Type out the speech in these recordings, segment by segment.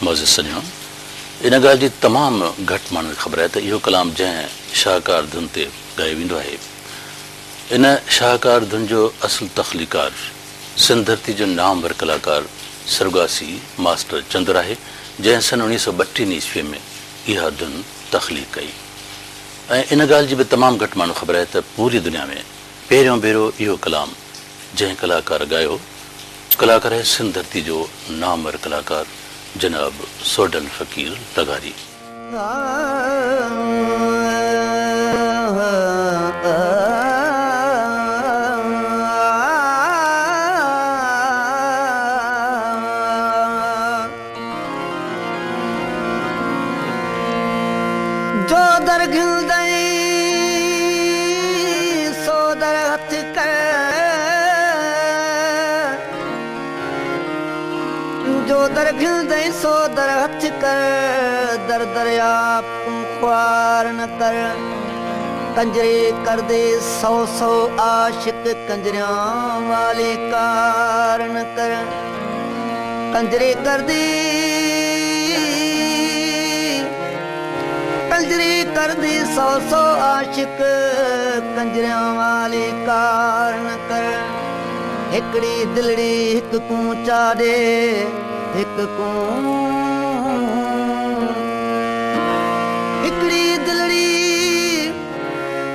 मौज़िज़ सॼणो इन ॻाल्हि जी तमामु घटि माण्हुनि खे ख़बर आहे त इहो कलाम जंहिं शाहकार धुन ते ॻायो वेंदो आहे इन शाहकार धुन जो असुलु तख़लीकार सिंध धरती जो नामवर कलाकार सरगासी मास्टर चंदर आहे जंहिं सन 1932 ईस्वी में इहा धुन तख़लीक़ कई ऐं इन ॻाल्हि जी बि तमामु घटि माण्हू ख़बर आहे त पूरी दुनिया में पहिरियों भेरो इहो कलाम जंहिं कलाकार ॻायो कलाकार आहे सिंध धरती जो नामवर कलाकार जनाब सोडल फ़कीर लगारी। जो दर घिलदई सो दर हथ कर जो दर घिलदई सो दर हथ कर दर दरिया ख्वार न कर कंजरे कर दे सौ सौ आशिक कंजरिया वाले कार न कर कंजरे कर दे कंजरी कर दी सौ सौ आशिक कंजरिया वाले कार न कर हिकड़ी दिलड़ी हिक कूं चाड़े हिक कूं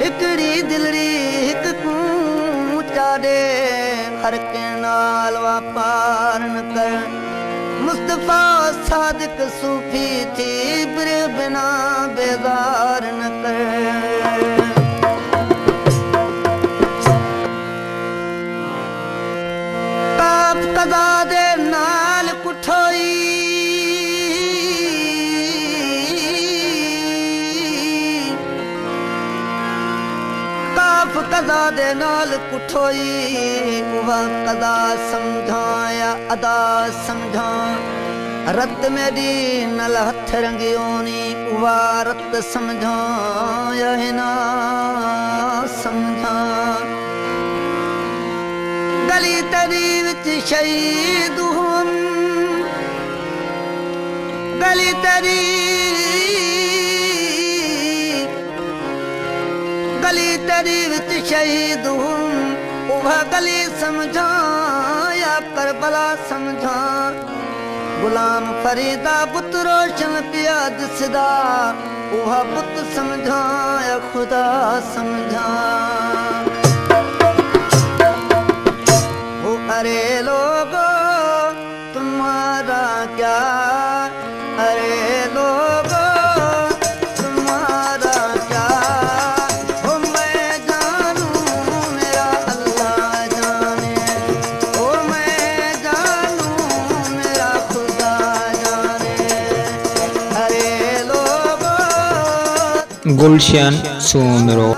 हिकड़ी दिलड़ी हिक कूं चाड़े हर के नाल वापार न कर मुस्तफा सादिक सूफी थी बिर बिना बेदार न कर काफ कदा दे नाल कुठोई काफ कदा दे नाल कुठोई वह कदा समझा या अदा समझा रत मेरी नल हथ रंगियोनी उवा रत समझा या हिना समझा गली तेरी विच शहीद हुम गली तेरी विच शहीद हुम उवा गली समझा या करबला समझा गुलाम फरीदा बुत रोशन पिया दिसदा उहा बुत समझा या खुदा समझा वो अरे लोगो तुम्हारा क्या अरे लोगो तुम्हारा क्या वो मैं जानू मेरा अल्लाह जाने वो मैं जानू मेरा खुदा जाने अरे लोगो गुलशन सोमरो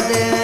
दे